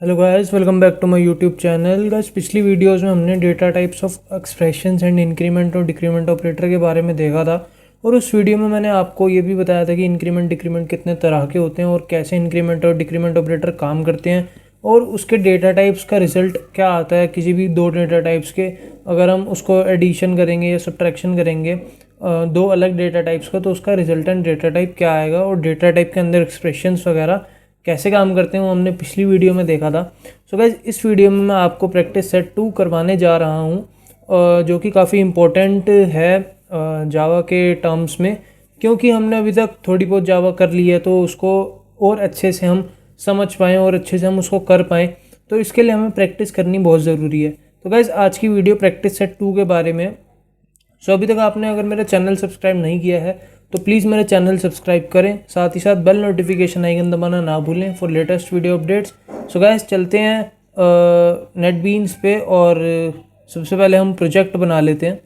Hello guys, welcome back to my YouTube channel. Guys, पिछली videos में हमने data types of expressions and increment और decrement operator के बारे में देखा था। और उस वीडियो में मैंने आपको ये भी बताया था कि इंक्रीमेंट डिक्रीमेंट कितने तरह के होते हैं और कैसे इंक्रीमेंट और डिक्रीमेंट ऑपरेटर काम करते हैं और उसके डेटा टाइप्स का रिजल्ट क्या आता है। किसी भी दो डेटा टाइप्स के अगर हम उसको एडिशन करेंगे या सब्ट्रैक्शन करेंगे दो अलग डेटा टाइप्स का, तो उसका रिजल्टेंट डेटा टाइप क्या आएगा और डेटा टाइप के अंदर एक्सप्रेशंस वगैरह कैसे काम करते हैं वो हमने पिछली वीडियो में देखा था। सो गाइस, इस वीडियो में मैं आपको प्रैक्टिस सेट 2 करवाने जा रहा हूँ, जो कि काफ़ी इम्पोर्टेंट है जावा के टर्म्स में, क्योंकि हमने अभी तक थोड़ी बहुत जावा कर ली है तो उसको और अच्छे से हम समझ पाएँ और अच्छे से हम उसको कर पाएँ, तो इसके लिए हमें प्रैक्टिस करनी बहुत ज़रूरी है। तो गाइस, आज की वीडियो प्रैक्टिस सेट 2 के बारे में। सो अभी तक आपने अगर मेरा चैनल सब्सक्राइब नहीं किया है तो प्लीज़ मेरा चैनल सब्सक्राइब करें, साथ ही साथ बेल नोटिफिकेशन आइकन दबाना ना भूलें for latest video updates. So guys, चलते हैं नेटबीन्स पे और सबसे पहले हम प्रोजेक्ट बना लेते हैं।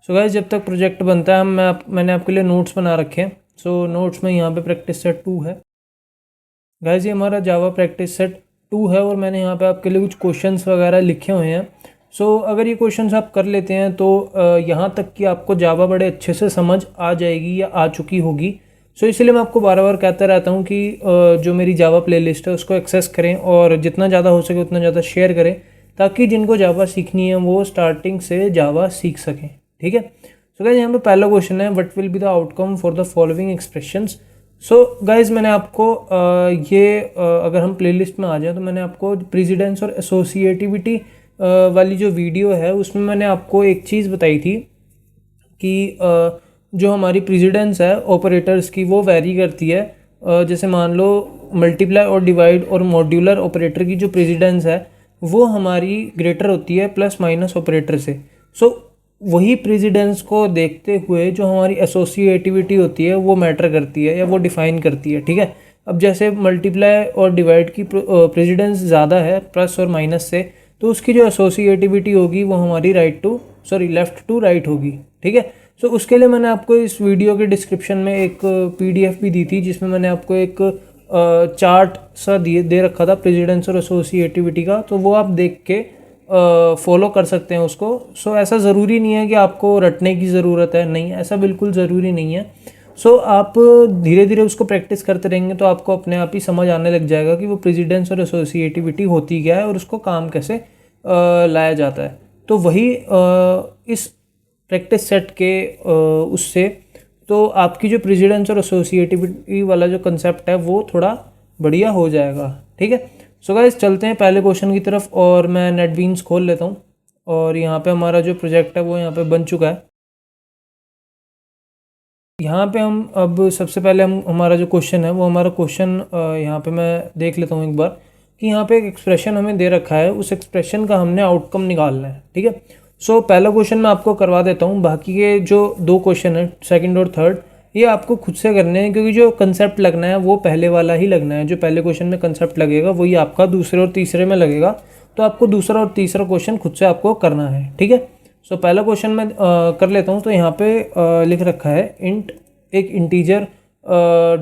सो गाइस, जब तक प्रोजेक्ट बनता है मैंने आपके लिए नोट्स बना रखे हैं। सो नोट्स में यहाँ पे प्रैक्टिस सेट 2 है। गाइस, ये हमारा जावा प्रैक्टिस सेट 2 है और मैंने यहाँ पे आपके लिए कुछ क्वेश्चंस वगैरह लिखे हुए हैं। सो अगर ये क्वेश्चंस आप कर लेते हैं तो यहाँ तक कि आपको जावा बड़े अच्छे से समझ आ जाएगी या आ चुकी होगी। सो इसलिए मैं आपको बार बार कहता रहता हूँ कि जो मेरी जावा प्लेलिस्ट है उसको एक्सेस करें और जितना ज़्यादा हो सके उतना ज़्यादा शेयर करें, ताकि जिनको जावा सीखनी है वो स्टार्टिंग से जावा सीख सकें। ठीक है। सो गाइस, यहाँ पे पहला क्वेश्चन है, what will be the outcome for the following expressions. So guys, मैंने आपको अगर हम प्लेलिस्ट में आ जाए तो मैंने आपको प्रेसिडेंस और एसोसिएटिविटी वाली जो वीडियो है उसमें मैंने आपको एक चीज़ बताई थी कि जो हमारी प्रेसिडेंस है ऑपरेटर्स की वो वैरी करती है। जैसे मान लो मल्टीप्लाई और डिवाइड और मॉड्यूलर ऑपरेटर की जो प्रेसिडेंस है वो हमारी ग्रेटर होती है प्लस माइनस ऑपरेटर से। सो वही प्रेसिडेंस को देखते हुए जो हमारी एसोसिएटिविटी होती है वो मैटर करती है या वो डिफाइन करती है। ठीक है। अब जैसे मल्टीप्लाई और डिवाइड की प्रेसिडेंस ज़्यादा है प्लस और माइनस से, तो उसकी जो एसोसिएटिविटी होगी वो हमारी लेफ़्ट टू राइट होगी। ठीक है। सो उसके लिए मैंने आपको इस वीडियो के डिस्क्रिप्शन में एक पीडीएफ भी दी थी, जिसमें मैंने आपको एक चार्ट सा दे रखा था प्रेसिडेंस और एसोसिएटिविटी का, तो वो आप देख के फॉलो कर सकते हैं उसको। सो ऐसा ज़रूरी नहीं है कि आपको रटने की ज़रूरत है, नहीं, ऐसा बिल्कुल ज़रूरी नहीं है। सो आप धीरे धीरे उसको प्रैक्टिस करते रहेंगे तो आपको अपने आप ही समझ आने लग जाएगा कि वो प्रेसिडेंस और एसोसिएटिविटी होती क्या है और उसको काम कैसे लाया जाता है। तो वही इस प्रैक्टिस सेट के उससे तो आपकी जो प्रेसिडेंस और एसोसिएटिविटी वाला जो कंसेप्ट है वो थोड़ा बढ़िया हो जाएगा। ठीक है। सो गाइस, चलते हैं पहले क्वेश्चन की तरफ और मैं नेटबीन्स खोल लेता हूँ और यहाँ पे हमारा जो प्रोजेक्ट है वो यहाँ पे बन चुका है। यहाँ पे हम अब सबसे पहले हमारा जो क्वेश्चन है वो हमारा क्वेश्चन यहाँ पे मैं देख लेता हूँ एक बार कि यहाँ पे एक एक्सप्रेशन हमें दे रखा है, उस एक्सप्रेशन का हमने आउटकम निकालना है। ठीक है। सो पहला क्वेश्चन मैं आपको करवा देता हूँ, बाकी के जो दो क्वेश्चन है सेकंड और थर्ड ये आपको खुद से करने हैं, क्योंकि जो कंसेप्ट लगना है वो पहले वाला ही लगना है। जो पहले क्वेश्चन में कंसेप्ट लगेगा वही आपका दूसरे और तीसरे में लगेगा, तो आपको दूसरा और तीसरा क्वेश्चन खुद से आपको करना है। ठीक है। सो पहला क्वेश्चन मैं कर लेता हूँ। तो यहाँ पे लिख रखा है इंट, एक इंटीजर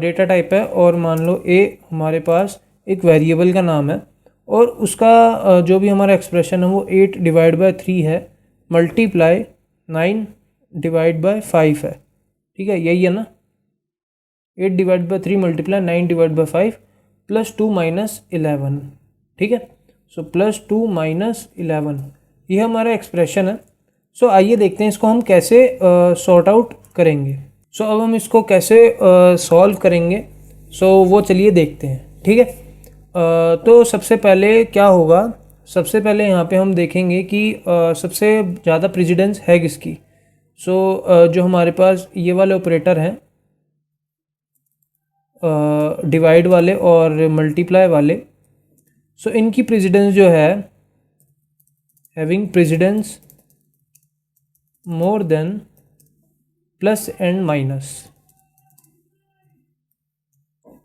डेटा टाइप है और मान लो ए हमारे पास एक वेरिएबल का नाम है और उसका जो भी हमारा एक्सप्रेशन है वो 8 डिवाइड बाय 3 है मल्टीप्लाई 9 डिवाइड बाय 5 है। ठीक है, यही है ना। 8 divide by 3 multiply 9 divide by 5 plus 2 minus 11। ठीक है। सो प्लस 2 माइनस 11 ये हमारा एक्सप्रेशन है। सो आइए देखते हैं इसको हम कैसे सॉर्ट आउट करेंगे। सो अब हम इसको कैसे सॉल्व करेंगे, सो वो चलिए देखते हैं। ठीक है। तो सबसे पहले क्या होगा, सबसे पहले यहाँ पे हम देखेंगे कि सबसे ज़्यादा प्रेसिडेंस है किसकी। सो जो हमारे पास ये वाले ऑपरेटर हैं डिवाइड वाले और मल्टीप्लाई वाले, सो इनकी प्रेसिडेंस जो है having precedence more than plus and minus.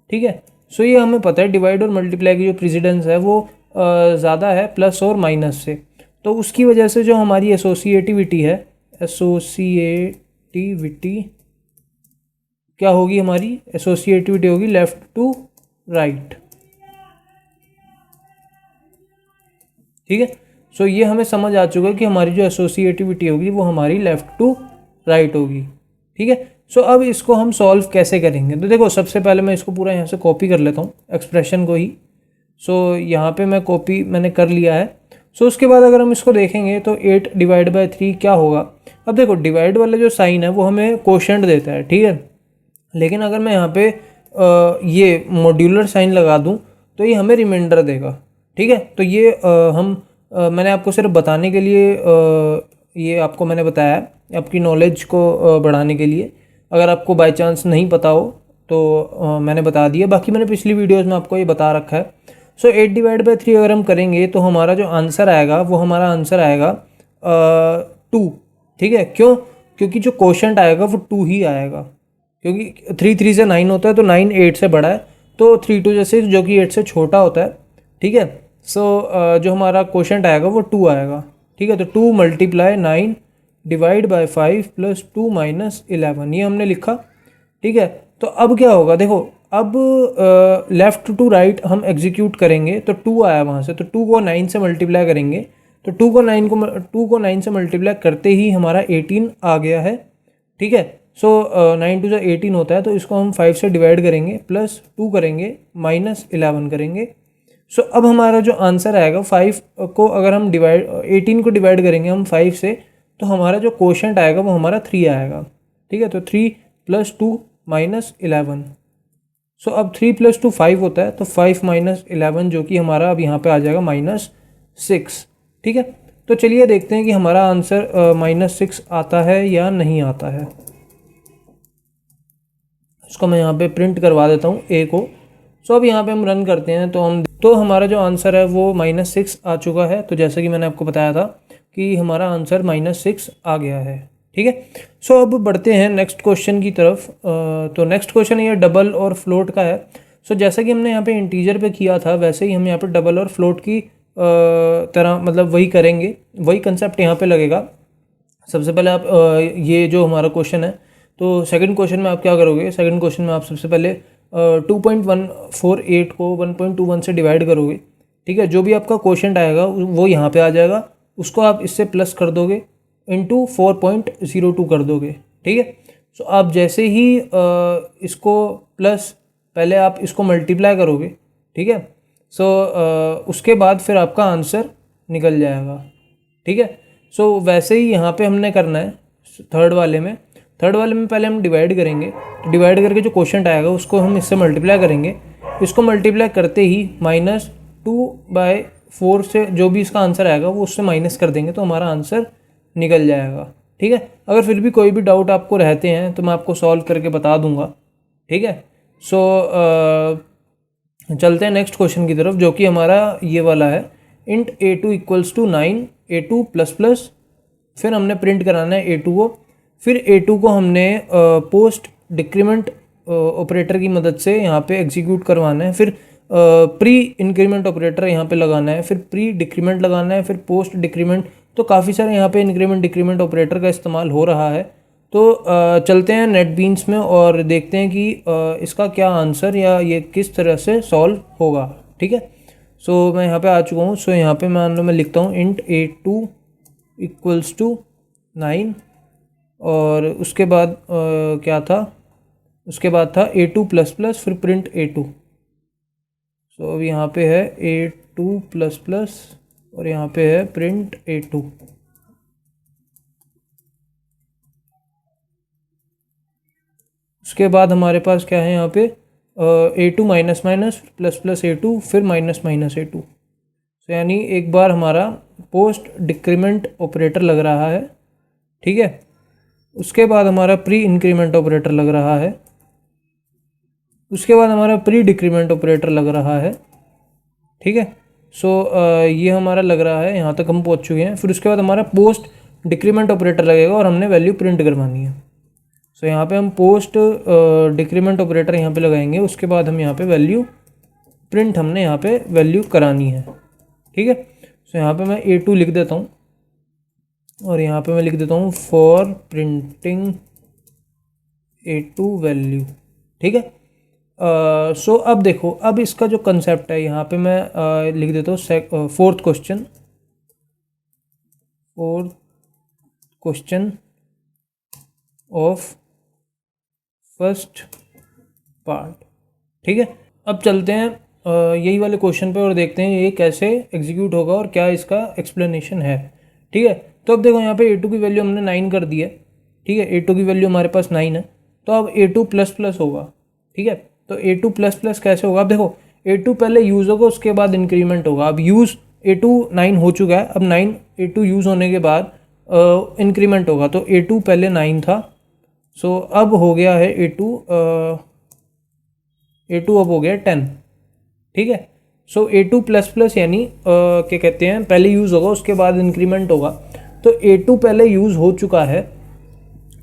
ठीक है। सो ये हमें पता है डिवाइड और मल्टीप्लाई की जो प्रेसिडेंस है वो ज़्यादा है प्लस और माइनस से, तो उसकी वजह से जो हमारी एसोसिएटिविटी है, एसोसिएटिविटी क्या होगी, हमारी एसोसिएटिविटी होगी लेफ़्ट टू राइट। ठीक है। सो ये हमें समझ आ चुका है कि हमारी जो एसोसिएटिविटी होगी वो हमारी लेफ़्ट टू राइट होगी। ठीक है। सो अब इसको हम सॉल्व कैसे करेंगे, तो देखो सबसे पहले मैं इसको पूरा यहाँ से कॉपी कर लेता हूँ एक्सप्रेशन को ही। सो यहाँ पे मैं कॉपी मैंने कर लिया है। सो उसके बाद अगर हम इसको देखेंगे तो 8 डिवाइड बाई 3 क्या होगा। अब देखो डिवाइड वाला जो साइन है वो हमें कोशेंट देता है, ठीक है। लेकिन अगर मैं यहाँ पे ये मॉड्यूलर साइन लगा दूँ तो ये हमें रिमाइंडर देगा, ठीक है। तो ये मैंने आपको सिर्फ बताने के लिए ये आपको मैंने बताया है, आपकी नॉलेज को बढ़ाने के लिए। अगर आपको बाय चांस नहीं पता हो तो मैंने बता दिया, बाकी मैंने पिछली वीडियोज़ में आपको ये बता रखा है। सो 8 डिवाइड बाई 3 अगर हम करेंगे तो हमारा जो आंसर आएगा वो हमारा आंसर आएगा 2, ठीक है। क्यों? क्योंकि जो कोशेंट आएगा वो 2 ही आएगा, क्योंकि 3 3 से 9 होता है तो 9 8 से बड़ा है, तो 3 2 जैसे जो कि 8 से छोटा होता है, ठीक है। सो जो हमारा कोशेंट आएगा वो 2 आएगा, ठीक है। तो 2 multiply 9 divide by 5 plus 2 minus 11 ये हमने लिखा, ठीक है। तो अब क्या होगा, देखो अब लेफ़्ट टू राइट हम एग्जीक्यूट करेंगे तो 2 आया वहाँ से, तो 2 को 9 से मल्टीप्लाई करेंगे, तो 2 को 9 से मल्टीप्लाई करते ही हमारा 18 आ गया है, ठीक है। सो 9 2 18 होता है, तो इसको हम 5 से डिवाइड करेंगे, प्लस 2 करेंगे, माइनस 11 करेंगे। सो अब हमारा जो आंसर आएगा 5 को अगर हम 18 को डिवाइड करेंगे हम 5 से, तो हमारा जो कोशेंट आएगा वो हमारा 3 आएगा, ठीक है। तो 3 प्लस 2 माइनस 11। सो अब 3 प्लस 2 5 होता है, तो 5 माइनस 11 जो कि हमारा अब यहाँ पे आ जाएगा -6, ठीक है। तो चलिए देखते हैं कि हमारा आंसर -6 आता है या नहीं आता है। इसको मैं यहाँ पे प्रिंट करवा देता हूँ ए को। सो अब यहाँ पे हम रन करते हैं तो हमारा जो आंसर है वो -6 आ चुका है। तो जैसे कि मैंने आपको बताया था कि हमारा आंसर -6 आ गया है, ठीक है। सो अब बढ़ते हैं नेक्स्ट क्वेश्चन की तरफ। तो नेक्स्ट क्वेश्चन ये डबल और फ्लोट का है। सो जैसा कि हमने यहाँ पे इंटीजर पे किया था वैसे ही हम यहाँ पे डबल और फ्लोट की तरह मतलब वही करेंगे, वही कंसेप्ट यहाँ पे लगेगा। सबसे पहले आप ये जो हमारा क्वेश्चन है, तो सेकंड क्वेश्चन में आप क्या करोगे, सेकंड क्वेश्चन में आप सबसे पहले 2.148 को 1.21 से डिवाइड करोगे, ठीक है। जो भी आपका क्वेश्चन आएगा वो यहाँ पे आ जाएगा, उसको आप इससे प्लस कर दोगे, इंटू 4.02 कर दोगे, ठीक है। सो आप जैसे ही इसको प्लस पहले आप इसको मल्टीप्लाई करोगे, ठीक है। सो उसके बाद फिर आपका आंसर निकल जाएगा, ठीक है। सो वैसे ही यहाँ पे हमने करना है थर्ड वाले में पहले हम डिवाइड करेंगे, तो डिवाइड करके जो क्वेश्चन आएगा उसको हम इससे मल्टीप्लाई करेंगे। इसको मल्टीप्लाई करते ही -2/4 से जो भी इसका आंसर आएगा वो उससे माइनस कर देंगे, तो हमारा आंसर निकल जाएगा, ठीक है। अगर फिर भी कोई भी डाउट आपको रहते हैं तो मैं आपको सॉल्व करके बता दूंगा, ठीक है। सो चलते हैं नेक्स्ट क्वेश्चन की तरफ, जो कि हमारा ये वाला है। Int a2 equals to 9 a2 plus plus, फिर हमने प्रिंट कराना है a2 को, फिर a2 को हमने पोस्ट डिक्रीमेंट ऑपरेटर की मदद से यहाँ पे एग्जीक्यूट करवाना है, फिर प्री इंक्रीमेंट ऑपरेटर यहाँ पे लगाना है, फिर प्री डिक्रीमेंट लगाना है, फिर पोस्ट डिक्रीमेंट। तो काफ़ी सारे यहाँ पे इंक्रीमेंट डिक्रीमेंट ऑपरेटर का इस्तेमाल हो रहा है। तो चलते हैं नेटबीन्स में और देखते हैं कि इसका क्या आंसर या ये किस तरह से सॉल्व होगा, ठीक है। सो मैं यहाँ पे आ चुका हूँ। सो यहाँ पे मान लो मैं लिखता हूँ इंट a2 इक्वल्स टू 9 और उसके बाद क्या था, उसके बाद था a2 प्लस प्लस, फिर प्रिंट a2। सो अब यहाँ पे है a2 प्लस प्लस और यहाँ पे है प्रिंट a2। उसके बाद हमारे पास क्या है यहाँ पे a2 minus minus plus plus a2 फिर माइनस माइनस a2। तो यानी एक बार हमारा पोस्ट डिक्रीमेंट ऑपरेटर लग रहा है, ठीक है। उसके बाद हमारा प्री इंक्रीमेंट ऑपरेटर लग रहा है, उसके बाद हमारा प्री डिक्रीमेंट ऑपरेटर लग रहा है, ठीक है। सो ये हमारा लग रहा है, यहाँ तक हम पहुँच चुके हैं। फिर उसके बाद हमारा पोस्ट डिक्रीमेंट ऑपरेटर लगेगा और हमने वैल्यू प्रिंट करवानी है। सो यहाँ पे हम पोस्ट डिक्रीमेंट ऑपरेटर यहाँ पे लगाएंगे, उसके बाद हम यहाँ पे वैल्यू प्रिंट हमने यहाँ पे वैल्यू करानी है, ठीक है। सो यहाँ पे मैं a2 लिख देता हूँ और यहाँ पे मैं लिख देता हूँ फॉर प्रिंटिंग a2 वैल्यू, ठीक है। सो अब देखो, अब इसका जो कंसेप्ट है यहाँ पे मैं लिख देता हूँ fourth question. Fourth question of first part. ठीक है, अब चलते हैं यही वाले क्वेश्चन पे और देखते हैं ये कैसे एग्जीक्यूट होगा और क्या इसका एक्सप्लेनेशन है। ठीक है, तो अब देखो यहाँ पे a2 की वैल्यू हमने 9 कर दी है। ठीक है, a2 की वैल्यू हमारे पास 9 है, तो अब a2 प्लस प्लस होगा। ठीक है, तो a2 प्लस प्लस कैसे होगा? अब देखो a2 पहले यूज़ होगा, उसके बाद इंक्रीमेंट होगा। अब यूज़ a2 9 हो चुका है, अब 9 a2 यूज़ होने के बाद इंक्रीमेंट होगा, तो a2 पहले 9 था, सो अब हो गया है a2 अब हो गया 10। ठीक है, सो a2 प्लस प्लस यानी क्या कहते हैं, पहले यूज़ होगा उसके बाद इंक्रीमेंट होगा। तो a2 पहले यूज़ हो चुका है,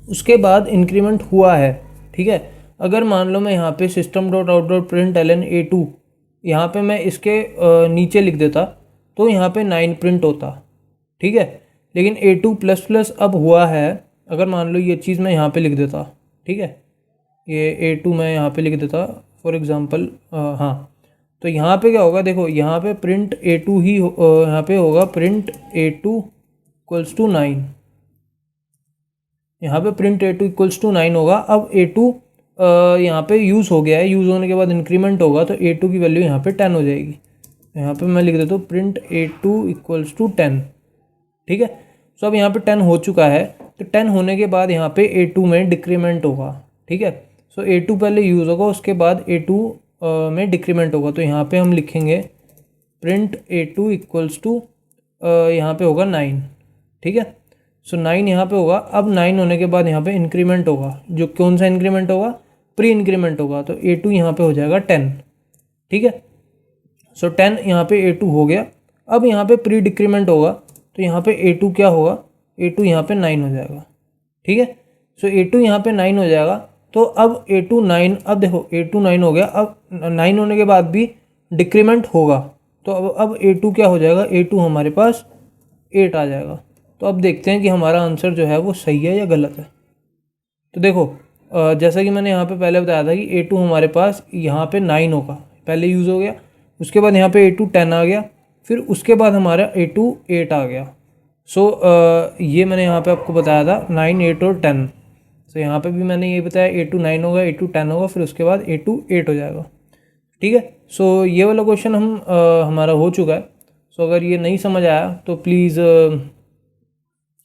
उसके बाद इंक्रीमेंट हुआ है। ठीक है, अगर मान लो मैं यहाँ पे system dot out dot println a2 यहाँ पे मैं इसके नीचे लिख देता तो यहाँ पे 9 प्रिंट होता। ठीक है, लेकिन a2 प्लस प्लस अब हुआ है, अगर मान लो ये चीज़ मैं यहाँ पे लिख देता। ठीक है, ये a2 मैं यहाँ पे लिख देता फॉर एग्ज़ाम्पल, हाँ, तो यहाँ पे क्या होगा? देखो यहाँ पे प्रिंट a2 ही यहाँ पे होगा प्रिंट a2 इक्वल्स टू 9, यहाँ पे प्रिंट a2 इक्वल्स टू 9 होगा। अब a2 यहाँ पे यूज़ हो गया है, यूज़ होने के बाद इंक्रीमेंट होगा, तो a2 की वैल्यू यहाँ पे 10 हो जाएगी। यहाँ पे मैं लिख देता हूँ प्रिंट a2 इक्वल्स टू 10। ठीक है, सो अब यहाँ पे 10 हो चुका है, तो 10 होने के बाद यहाँ पे a2 में डिक्रीमेंट होगा। ठीक है, सो a2 पहले यूज़ होगा, उसके बाद a2 में डिक्रीमेंट होगा, तो यहाँ पे हम लिखेंगे प्रिंट a2 इक्वल्स टू यहाँ पे होगा 9। ठीक है, सो 9 यहाँ पे होगा। अब 9 होने के बाद यहाँ पे इंक्रीमेंट होगा, जो कौन सा इंक्रीमेंट होगा? प्री इंक्रीमेंट होगा, तो a2 यहाँ पे हो जाएगा 10। ठीक है, सो 10 यहाँ पे a2 हो गया। अब यहाँ पे प्री डिक्रीमेंट होगा, तो यहाँ पे a2 क्या होगा? a2 यहाँ पे 9 हो जाएगा। ठीक है, सो a2 यहाँ पे 9 हो जाएगा, तो अब a2 9, अब देखो a2 9 हो गया, अब 9 होने के बाद भी डिक्रीमेंट होगा, तो अब a2 क्या हो जाएगा? a2 हमारे पास 8 आ जाएगा। तो अब देखते हैं कि हमारा आंसर जो है वो सही है या गलत है। तो देखो जैसा कि मैंने यहाँ पे पहले बताया था कि a2 हमारे पास यहाँ पे 9 होगा, पहले यूज़ हो गया, उसके बाद यहाँ पे a2 10 आ गया, फिर उसके बाद हमारा a2 8 आ गया। सो ये मैंने यहाँ पे आपको बताया था 9, 8 और 10। सो यहाँ पे भी मैंने ये बताया a2 9 होगा, a2 10 होगा, फिर उसके बाद a2 8 हो जाएगा। ठीक है, सो ये वाला क्वेश्चन हमारा हो चुका है। सो अगर ये नहीं समझ आया तो प्लीज़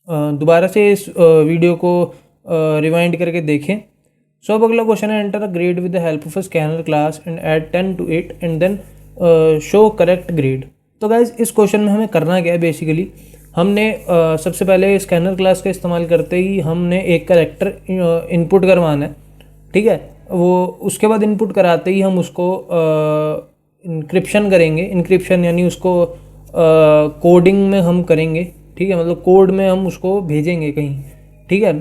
दोबारा से इस वीडियो को रिवाइंड करके देखें। सो अब अगला क्वेश्चन है, enter a grade with the help of a scanner class and add 10 to 8 and then show correct grade. तो गाइज इस क्वेश्चन में हमें करना क्या है? बेसिकली हमने सबसे पहले स्कैनर क्लास का इस्तेमाल करते ही हमने एक करेक्टर इनपुट करवाना है। ठीक है, वो उसके बाद इनपुट कराते ही हम उसको इंक्रिप्शन करेंगे। इंक्रिप्शन यानी उसको कोडिंग में हम करेंगे। ठीक है, मतलब कोड में हम उसको भेजेंगे कहीं। ठीक है,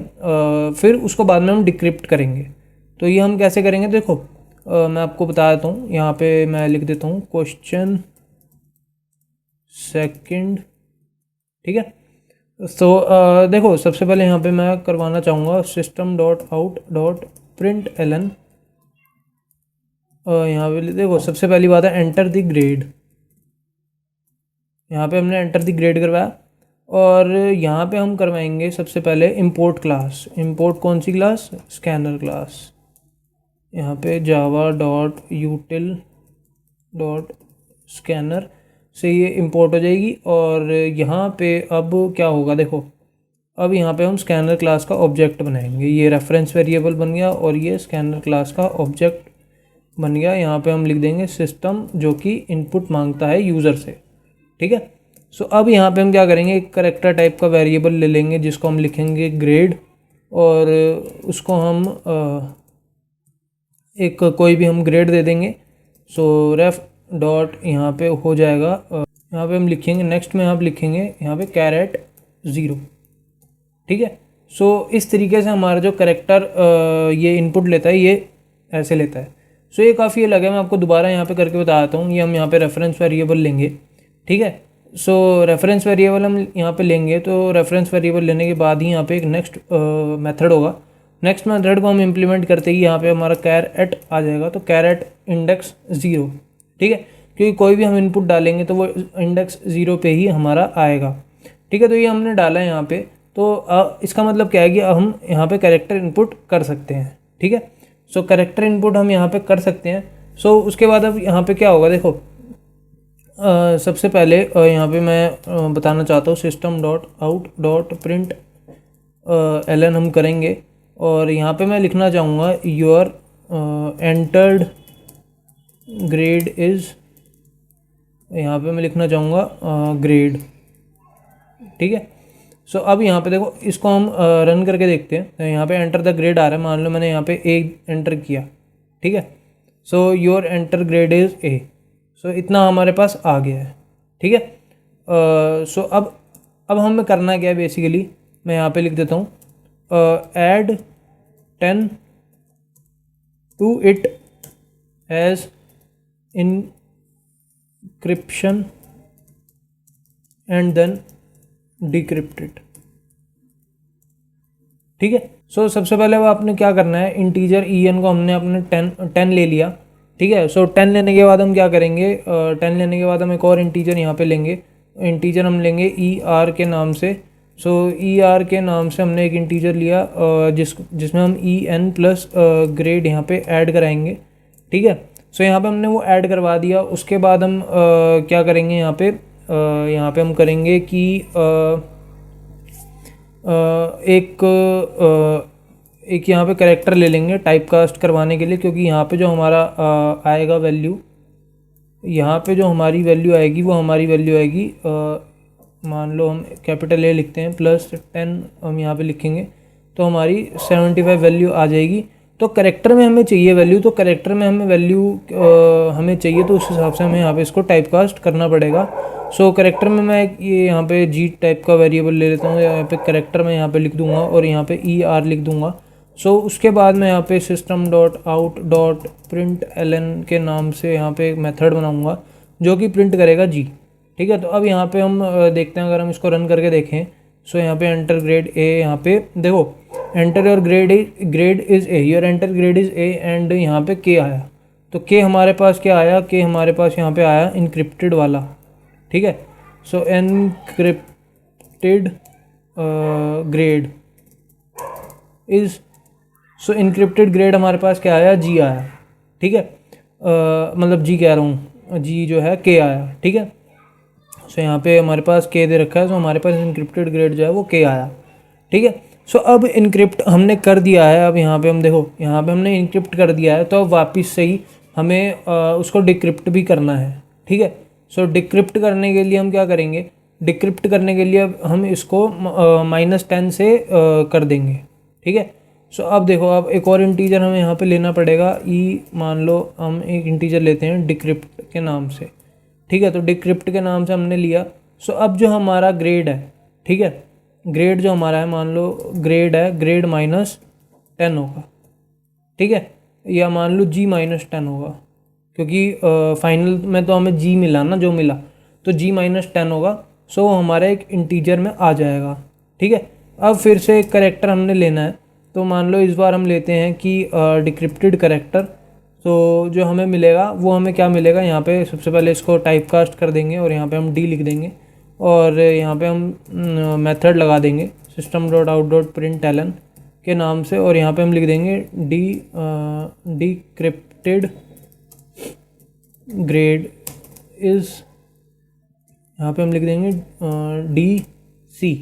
फिर उसको बाद में हम डिक्रिप्ट करेंगे। तो ये हम कैसे करेंगे? देखो मैं आपको बता देता हूँ, यहाँ पे मैं लिख देता हूँ क्वेश्चन सेकंड। ठीक है, तो देखो सबसे पहले यहाँ पे मैं करवाना चाहूँगा system dot out dot println. यहाँ पे देखो सबसे पहली बात है एंटर द ग्रेड। यहाँ पे हमने एंटर द ग्रेड करवाया, और यहाँ पे हम करवाएंगे सबसे पहले इंपोर्ट क्लास। इंपोर्ट कौन सी क्लास? Scanner class. यहाँ पे जावा डॉट यूटिल डॉट स्कैनर से ये इंपोर्ट हो जाएगी। और यहाँ पे अब क्या होगा? देखो अब यहाँ पे हम स्कैनर क्लास का ऑब्जेक्ट बनाएंगे। ये रेफरेंस वेरिएबल बन गया और ये स्कैनर क्लास का ऑब्जेक्ट बन गया। यहाँ पे हम लिख देंगे सिस्टम, जो कि इनपुट मांगता है यूज़र से। ठीक है, सो अब यहाँ पे हम क्या करेंगे, एक करेक्टर टाइप का वेरिएबल ले लेंगे जिसको हम लिखेंगे ग्रेड, और उसको हम एक कोई भी हम ग्रेड दे देंगे। सो रेफ डॉट यहाँ पे हो जाएगा, यहाँ पे हम लिखेंगे नेक्स्ट में आप लिखेंगे यहाँ पे कैरेट 0। ठीक है, सो इस तरीके से हमारा जो करेक्टर ये इनपुट लेता है ये ऐसे लेता है। सो ये काफ़ी अलग है, मैं आपको दोबारा यहाँ पे करके बताता हूँ। ये हम यहाँ पे रेफरेंस वेरिएबल लेंगे। ठीक है, सो रेफरेंस वेरिएबल हम यहाँ पे लेंगे, तो रेफरेंस वेरिएबल लेने के बाद ही यहाँ पे एक नेक्स्ट मेथड होगा। नेक्स्ट मेथड को हम इम्प्लीमेंट करते ही यहाँ पे हमारा कैरेट आ जाएगा, तो कैरेट इंडेक्स 0। ठीक है, क्योंकि कोई भी हम इनपुट डालेंगे तो वो इंडेक्स 0 पे ही हमारा आएगा। ठीक है। तो ये हमने डाला है यहाँ पे, तो इसका मतलब क्या है कि अब हम यहाँ पे कैरेक्टर इनपुट कर सकते हैं, ठीक है। सो कैरेक्टर इनपुट हम यहाँ पे कर सकते हैं। सो उसके बाद अब यहाँ पे क्या होगा, देखो सबसे पहले यहाँ पे मैं बताना चाहता हूँ system.out.println हम करेंगे, और यहाँ पे मैं लिखना चाहूँगा योर एंटर्ड ग्रेड इज़, यहाँ पे मैं लिखना चाहूँगा ग्रेड, ठीक है। सो अब यहाँ पे देखो, इसको हम रन करके देखते हैं। तो यहाँ पे एंटर द ग्रेड आ रहा है, मान लो मैंने यहाँ पे ए एंटर किया, ठीक है। So your enter grade is A, so इतना हमारे पास आ गया है, ठीक है। सो अब हमें करना क्या है, बेसिकली मैं यहाँ पे लिख देता हूँ add 10 to it as encryption and then decrypt it, ठीक है। सो सबसे पहले वो आपने क्या करना है, इंटीजर en को हमने अपने 10 ले लिया, ठीक है। सो 10 लेने के बाद हम क्या करेंगे, 10 लेने के बाद हम एक और इंटीजर यहाँ पे लेंगे। इंटीजर हम लेंगे er के नाम से। सो er के नाम से हमने एक इंटीजर लिया जिसमें हम en प्लस ग्रेड यहाँ पे ऐड कराएंगे, ठीक है। सो यहाँ पे हमने वो ऐड करवा दिया। उसके बाद हम क्या करेंगे, यहाँ पे हम करेंगे कि एक यहाँ पे कैरेक्टर ले लेंगे टाइप कास्ट करवाने के लिए, क्योंकि यहाँ पे जो हमारा आएगा वैल्यू, यहाँ पे जो हमारी वैल्यू आएगी वो हमारी वैल्यू आएगी, मान लो हम कैपिटल ए लिखते हैं प्लस 10 हम यहाँ पे लिखेंगे, तो हमारी 75 वैल्यू आ जाएगी। तो करेक्टर में हमें चाहिए वैल्यू, तो करेक्टर में हमें वैल्यू हमें चाहिए, तो उस हिसाब से हमें यहाँ पे इसको टाइप कास्ट करना पड़ेगा। सो करेक्टर में मैं ये यहाँ पे जी टाइप का वेरिएबल ले लेता हूँ, यहाँ पे करेक्टर में यहाँ पे लिख दूंगा और यहाँ पे er लिख दूंगा। सो उसके बाद मैं यहाँ पे system.out.println के नाम से यहाँ पे एक मेथड बनाऊँगा जो कि प्रिंट करेगा जी, ठीक है। तो अब यहाँ पे हम देखते हैं, अगर हम इसको रन करके देखें। सो यहाँ पे एंटर ग्रेड ए, यहाँ पे देखो enter your grade is A, your enter grade is A, and यहाँ पे के आया। तो के हमारे पास क्या आया, के हमारे पास यहाँ पे आया इनक्रिप्टेड वाला, ठीक है। So encrypted grade is, so encrypted grade हमारे पास क्या आया, जी आया, ठीक है। मतलब जी कह रहा हूँ, जी जो है के आया, ठीक है। सो यहाँ पे हमारे पास के दे रखा है, सो हमारे पास इनक्रिप्टेड ग्रेड जो है वो के आया, ठीक है। सो अब इनक्रिप्ट हमने कर दिया है। अब यहाँ पे हम देखो, यहाँ पे हमने इनक्रिप्ट कर दिया है, तो अब वापस से ही हमें उसको डिक्रिप्ट भी करना है, ठीक है। सो डिक्रिप्ट करने के लिए हम क्या करेंगे, डिक्रिप्ट करने के लिए अब हम इसको -10 से कर देंगे, ठीक है। सो अब देखो, अब एक और इंटीजर हमें यहाँ पे लेना पड़ेगा, मान लो हम एक इंटीजर लेते हैं डिक्रिप्ट के नाम से, ठीक है। तो डिक्रिप्ट के नाम से हमने लिया। सो अब जो हमारा ग्रेड है, ठीक है, ग्रेड जो हमारा है, मान लो ग्रेड है, ग्रेड -10 होगा, ठीक है, या मान लो जी -10 होगा, क्योंकि फाइनल में तो हमें जी मिला ना, जो मिला, तो जी -10 होगा। सो हमारा एक इंटीजर में आ जाएगा, ठीक है। अब फिर से एक करेक्टर हमने लेना है, तो मान लो इस बार हम लेते हैं कि डिक्रिप्टेड करेक्टर। तो जो हमें मिलेगा वो हमें क्या मिलेगा, यहाँ पे सबसे पहले इसको टाइप कास्ट कर देंगे और यहाँ पे हम डी लिख देंगे और यहाँ पे हम मेथड लगा देंगे system.out.println के नाम से, और यहाँ पे हम लिख देंगे डिक्रिप्टेड ग्रेड इज़, यहाँ पे हम लिख देंगे DC,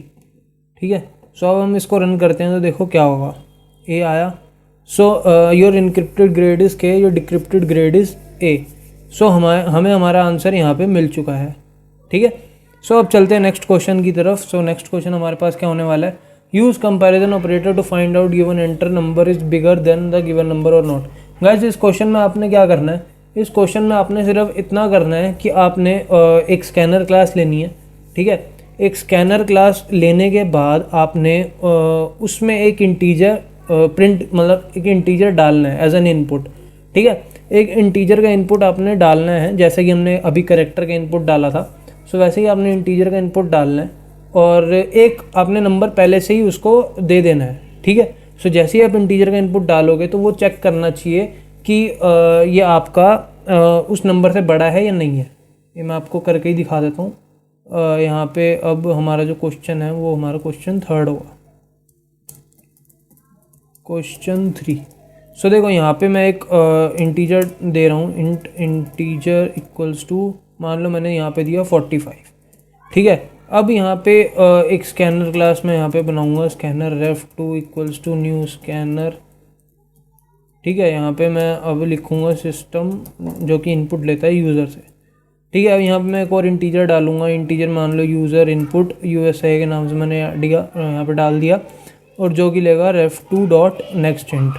ठीक है। सो अब हम इसको रन करते हैं, तो देखो क्या होगा, ए आया। So your encrypted grade is K, your decrypted grade is A. So हमें हमारा आंसर यहाँ पे मिल चुका है, ठीक है। सो अब चलते हैं नेक्स्ट क्वेश्चन की तरफ। सो नेक्स्ट क्वेश्चन हमारे पास क्या होने वाला है, use comparison operator to find out given enter number is bigger than the given number और नॉट। गाइस, इस क्वेश्चन में आपने क्या करना है, इस क्वेश्चन में आपने सिर्फ इतना करना है कि आपने एक स्कैनर क्लास लेनी है, ठीक है। एक स्कैनर क्लास लेने के बाद आपने उसमें एक इंटीजर प्रिंट, मतलब एक इंटीजर डालना है एज एन इनपुट, ठीक है। एक इंटीजर का इनपुट आपने डालना है, जैसे कि हमने अभी करेक्टर का इनपुट डाला था। सो वैसे ही आपने इंटीजर का इनपुट डालना है और एक आपने नंबर पहले से ही उसको दे देना है, ठीक है। सो जैसे ही आप इंटीजर का इनपुट डालोगे तो वो चेक करना चाहिए कि ये आपका उस नंबर से बड़ा है या नहीं है। ये मैं आपको करके ही दिखा देता हूँ। यहाँ पे अब हमारा जो क्वेश्चन है वो हमारा क्वेश्चन 3 होगा, क्वेश्चन 3। सो देखो यहाँ पे मैं एक इंटीजर दे रहा हूँ, इंटीजर इक्वल्स टू, मान लो मैंने यहाँ पे दिया 45, ठीक है। अब यहाँ पे एक स्कैनर क्लास में यहाँ पे बनाऊंगा, scanner ref2 equals to new scanner, ठीक है। यहाँ पे मैं अब लिखूँगा सिस्टम जो कि इनपुट लेता है यूज़र से, ठीक है। अब यहाँ पे मैं एक और इंटीजर डालूंगा, इंटीजर मान लो यूज़र इनपुट USA के नाम से मैंने यहाँ पे डाल दिया, और जो कि लेगा ref2 डॉट नेक्स्ट इंट,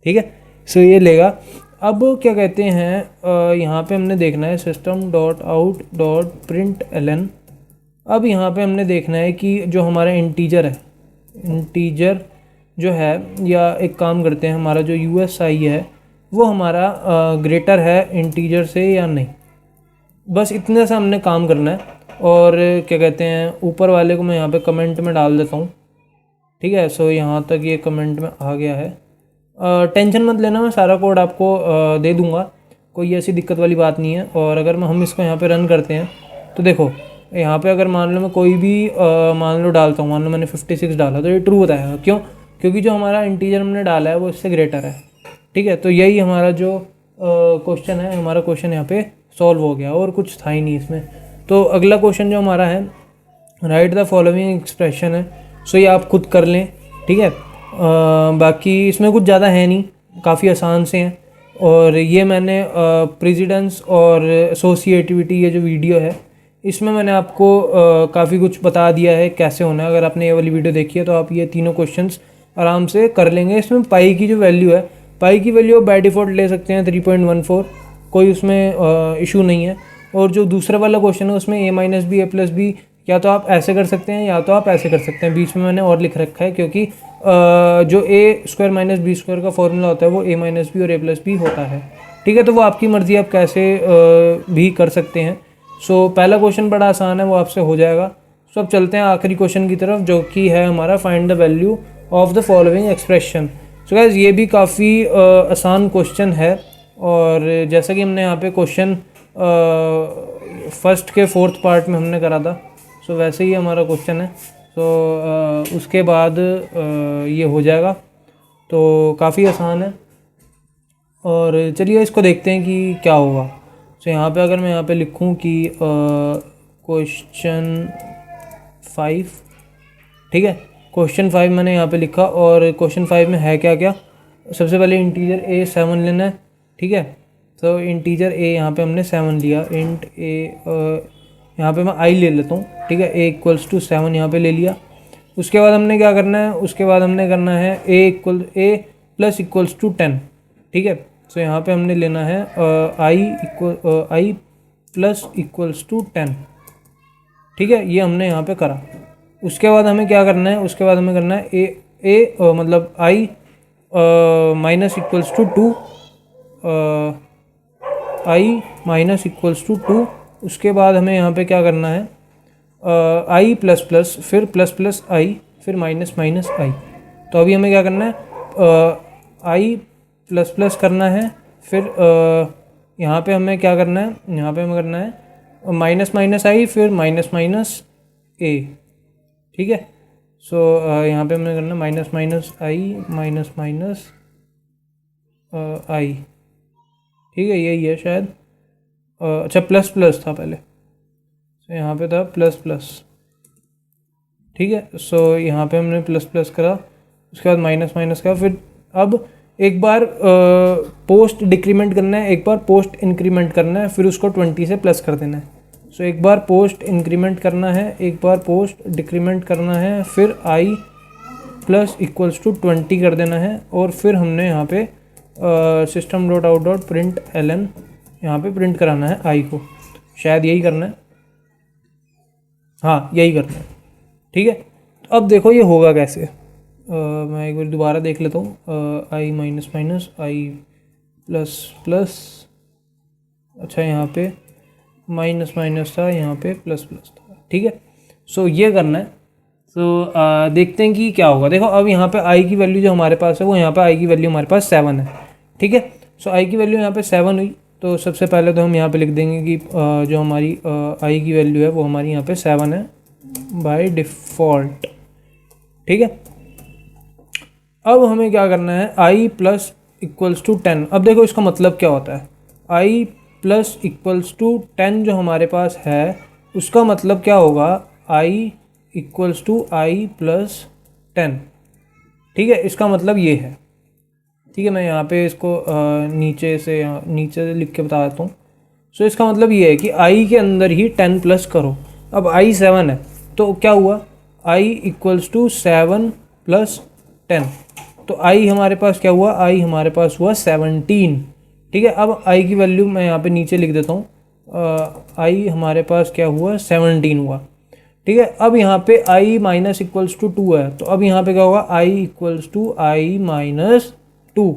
ठीक है। सो ये लेगा। अब क्या कहते हैं, यहाँ पे हमने देखना है system dot out dot print ln। अब यहाँ पे हमने देखना है कि जो हमारा इंटीजर है, इंटीजर जो है, या एक काम करते हैं, हमारा जो USI है वो हमारा ग्रेटर है इंटीजर से या नहीं, बस इतने से हमने काम करना है। और क्या कहते हैं, ऊपर वाले को मैं यहाँ पे कमेंट में डाल देता हूँ, ठीक है। सो यहाँ तक ये कमेंट में आ गया है। टेंशन मत लेना, मैं सारा कोड आपको दे दूँगा, कोई ऐसी दिक्कत वाली बात नहीं है। और अगर हम इसको यहाँ पे रन करते हैं तो देखो यहाँ पे अगर मान लो मैं कोई भी मान लो डालता हूँ, मान लो मैंने 56 डाला तो ये ट्रू बताएगा, क्यों? क्योंकि जो हमारा इंटीजर हमने डाला है वो इससे ग्रेटर है, ठीक है। तो यही हमारा जो क्वेश्चन है, हमारा क्वेश्चन यहाँ पे सॉल्व हो गया, और कुछ था ही नहीं इसमें। तो अगला क्वेश्चन जो हमारा है, राइट द फॉलोइंग एक्सप्रेशन है। सो ये आप खुद कर लें, ठीक है। बाकी इसमें कुछ ज़्यादा है नहीं, काफ़ी आसान से हैं। और ये मैंने प्रेसिडेंस और एसोसिएटिविटी, ये जो वीडियो है इसमें मैंने आपको काफ़ी कुछ बता दिया है कैसे होना है। अगर आपने ये वाली वीडियो देखी है तो आप ये तीनों क्वेश्चंस आराम से कर लेंगे। इसमें पाई की जो वैल्यू है, पाई की वैल्यू बाय डिफ़ॉल्ट ले सकते हैं 3.14, कोई उसमें इशू नहीं है। और जो दूसरा वाला क्वेश्चन है उसमें a-b a+b, या तो आप ऐसे कर सकते हैं या तो आप ऐसे कर सकते हैं। बीच में मैंने और लिख रखा है, क्योंकि जो a² - b² का फॉर्मूला होता है वो a-b और a+b होता है, ठीक है। तो वो आपकी मर्ज़ी, आप कैसे भी कर सकते हैं। सो पहला क्वेश्चन बड़ा आसान है, वो आपसे हो जाएगा। सो अब चलते हैं आखिरी क्वेश्चन की तरफ, जो कि है हमारा find the value of the following expression. So guys ये भी काफ़ी आसान क्वेश्चन है। और जैसा कि हमने यहाँ पे क्वेश्चन फर्स्ट के 4th पार्ट में हमने करा था, सो वैसे ही हमारा क्वेश्चन है। तो उसके बाद ये हो जाएगा, तो काफ़ी आसान है। और चलिए इसको देखते हैं कि क्या होगा। सो यहाँ पे अगर मैं यहाँ पे लिखूँ कि क्वेश्चन 5, ठीक है, क्वेश्चन 5 मैंने यहाँ पे लिखा। और क्वेश्चन 5 में है क्या क्या, सबसे पहले इंटीजर a 7 लेना है, ठीक है। तो इंटीजर a यहाँ पे हमने 7 लिया, इंट a, यहाँ पे मैं i ले लेता हूँ, ठीक है। a = 7 यहाँ पे ले लिया। उसके बाद हमने क्या करना है, उसके बाद हमने करना है a + 10, ठीक है। तो यहाँ पे हमने लेना है i + 10, ठीक है। ये हमने यहाँ पे करा। उसके बाद हमें क्या करना है, उसके बाद हमें करना है मतलब i - 2, i - 2। उसके बाद हमें यहाँ पे क्या करना है, i ++, फिर ++i, फिर -i। तो अभी हमें क्या करना है, i ++ करना है, फिर यहाँ पे हमें क्या करना है, यहाँ पे हमें करना है -i, फिर -a, ठीक है। सो यहाँ पे हमने करना -i -i, ठीक है, यही है शायद। अच्छा ++ था पहले, तो यहाँ पे था ++, ठीक है। सो यहाँ पे हमने ++ करा, उसके बाद माइनस का। फिर अब एक बार पोस्ट डिक्रीमेंट करना है, एक बार पोस्ट इंक्रीमेंट करना है, फिर उसको 20 से प्लस कर देना है। सो एक बार पोस्ट इंक्रीमेंट करना है, एक बार पोस्ट डिक्रीमेंट करना है, फिर i + 20 कर देना है। और फिर हमने यहाँ पे system.out.println यहाँ पे प्रिंट कराना है i को, शायद यही करना है, हाँ यही करना है, ठीक है। तो अब देखो ये होगा कैसे, मैं एक बार दोबारा देख लेता हूँ। i -i ++, अच्छा यहाँ पे माइनस था, यहाँ पे ++ था, ठीक है। सो ये करना है। सो देखते हैं कि क्या होगा। देखो अब यहाँ पे i की वैल्यू जो हमारे पास है, वो यहाँ पे i की वैल्यू हमारे पास 7 है, ठीक है। सो i की वैल्यू यहाँ पे 7 हुई। तो सबसे पहले तो हम यहाँ पे लिख देंगे कि जो हमारी आई की वैल्यू है वो हमारी यहाँ पे 7 है बाय डिफ़ॉल्ट। ठीक है, अब हमें क्या करना है, आई प्लस इक्वल्स टू 10। अब देखो इसका मतलब क्या होता है, आई प्लस इक्वल्स टू 10 जो हमारे पास है उसका मतलब क्या होगा, I equals to I plus 10। ठीक है, इसका मतलब ये है। ठीक है, मैं यहाँ पे इसको नीचे से लिख के बता देता हूँ। सो इसका मतलब ये है कि आई के अंदर ही 10 प्लस करो। अब आई 7 है तो क्या हुआ, आई इक्वल्स टू 7 प्लस 10, तो आई हमारे पास क्या हुआ, आई हमारे पास हुआ 17। ठीक है, अब आई की वैल्यू मैं यहाँ पे नीचे लिख देता हूँ, आई हमारे पास क्या हुआ, 17 हुआ। ठीक है, अब यहाँ पे आई माइनस इक्वल्स टू 2 है, तो अब यहाँ पे क्या होगा, I equals to I minus 2।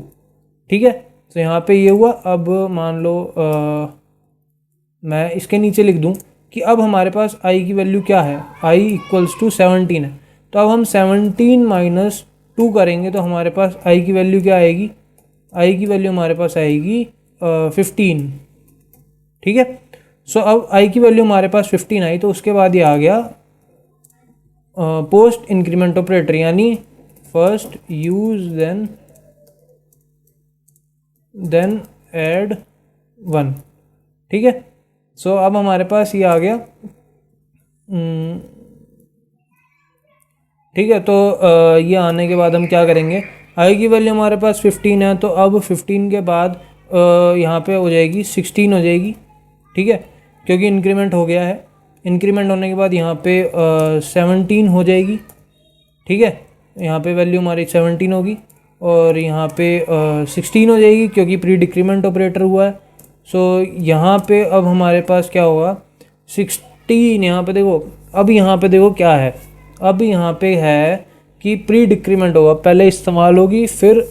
ठीक है, तो यहाँ पे ये हुआ। अब मान लो मैं इसके नीचे लिख दूँ कि अब हमारे पास आई की वैल्यू क्या है, आई इक्वल्स टू 17 है, तो अब हम 17 माइनस 2 करेंगे तो हमारे पास आई की वैल्यू क्या आएगी, आई की वैल्यू हमारे पास आएगी 15। ठीक है, सो अब आई की वैल्यू हमारे पास 15 आई, तो उसके बाद ये आ गया पोस्ट इंक्रीमेंट ऑपरेटर, यानी फर्स्ट यूज देन ऐड 1। ठीक है, सो अब हमारे पास ये आ गया। ठीक है, तो ये आने के बाद हम क्या करेंगे, आई की वैल्यू हमारे पास 15 है, तो अब 15 के बाद यहाँ पे हो जाएगी 16 हो जाएगी। ठीक है, क्योंकि इंक्रीमेंट हो गया है। इंक्रीमेंट होने के बाद यहाँ पे 17 हो जाएगी। ठीक है, यहाँ पे वैल्यू हमारी 17 होगी और यहाँ पे 16 हो जाएगी क्योंकि प्री डिक्रीमेंट ऑपरेटर हुआ है। सो यहाँ पे अब हमारे पास क्या होगा, 16। यहाँ पे देखो, अब यहाँ पे देखो क्या है, अब यहाँ पे है कि प्री डिक्रीमेंट होगा, पहले इस्तेमाल होगी फिर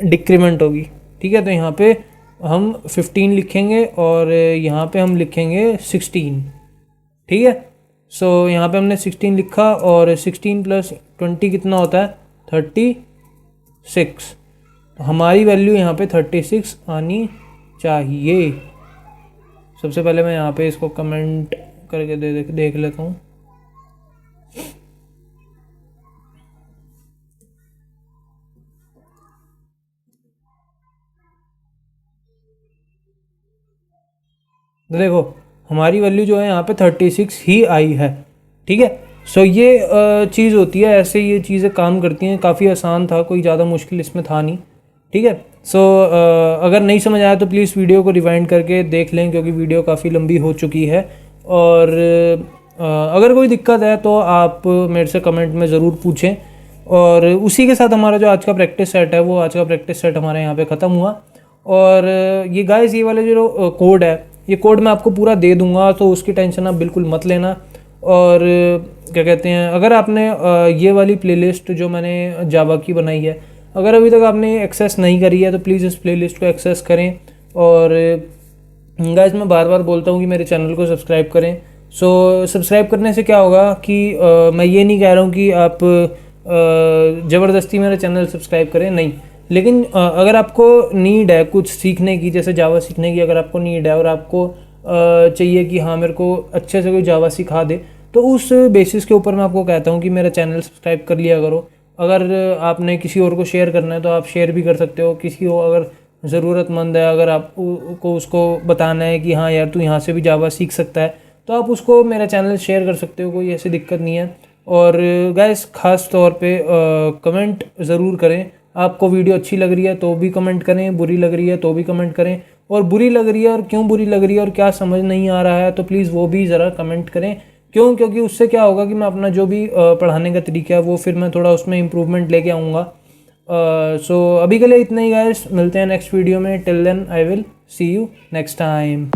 डिक्रीमेंट होगी। ठीक है, तो यहाँ पे हम 15 लिखेंगे और यहाँ पे हम लिखेंगे 16। ठीक है, सो यहाँ पे हमने 16 लिखा और 16 प्लस 20 कितना होता है, 36। हमारी वैल्यू यहाँ पे 36 आनी चाहिए। सबसे पहले मैं यहाँ पे इसको कमेंट करके देख लेता हूँ। तो देखो हमारी वैल्यू जो है यहाँ पे 36 ही आई है। ठीक है, सो ये चीज़ होती है, ऐसे ये चीज़ें काम करती हैं। काफ़ी आसान था, कोई ज़्यादा मुश्किल इसमें था नहीं। ठीक है, सो अगर नहीं समझ आया तो प्लीज़ वीडियो को रिवाइंड करके देख लें क्योंकि वीडियो काफ़ी लंबी हो चुकी है। और अगर कोई दिक्कत है तो आप मेरे से कमेंट में ज़रूर पूछें। और उसी के साथ हमारा जो आज का प्रैक्टिस सेट है, वो आज का प्रैक्टिस सेट हमारे यहाँ पे ख़त्म हुआ। और ये गाइस, ये वाले जो कोड है, ये कोड मैं आपको पूरा दे दूंगा, तो उसकी टेंशन आप बिल्कुल मत लेना। और क्या कहते हैं, अगर आपने ये वाली प्लेलिस्ट जो मैंने जावा की बनाई है, अगर अभी तक आपने एक्सेस नहीं करी है तो प्लीज़ इस प्लेलिस्ट को एक्सेस करें। और गाइस, मैं बार बार बोलता हूँ कि मेरे चैनल को सब्सक्राइब करें। सो सब्सक्राइब करने से क्या होगा कि मैं ये नहीं कह रहा हूँ कि आप ज़बरदस्ती मेरा चैनल सब्सक्राइब करें, नहीं। लेकिन अगर आपको नीड है कुछ सीखने की, जैसे जावा सीखने की अगर आपको नीड है और आपको चाहिए कि हाँ मेरे को अच्छे से कोई जावा सिखा दे, तो उस बेसिस के ऊपर मैं आपको कहता हूँ कि मेरा चैनल सब्सक्राइब कर लिया करो। अगर आपने किसी और को शेयर करना है तो आप शेयर भी कर सकते हो। किसी को अगर ज़रूरतमंद है, अगर आप को उसको बताना है कि हाँ यार तू यहाँ से भी जावा सीख सकता है, तो आप उसको मेरा चैनल शेयर कर सकते हो, कोई ऐसी दिक्कत नहीं है। और गाइस, ख़ास तौर पे कमेंट ज़रूर करें। आपको वीडियो अच्छी लग रही है तो भी कमेंट करें, बुरी लग रही है तो भी कमेंट करें। और बुरी लग रही है और क्यों बुरी लग रही है और क्या समझ नहीं आ रहा है तो प्लीज़ वो भी ज़रा कमेंट करें। क्योंकि उससे क्या होगा कि मैं अपना जो भी पढ़ाने का तरीका है वो फिर मैं थोड़ा उसमें इम्प्रूवमेंट लेके आऊँगा। सो अभी के लिए इतना ही गाइस, मिलते हैं नेक्स्ट वीडियो में। Till then I will see you next time.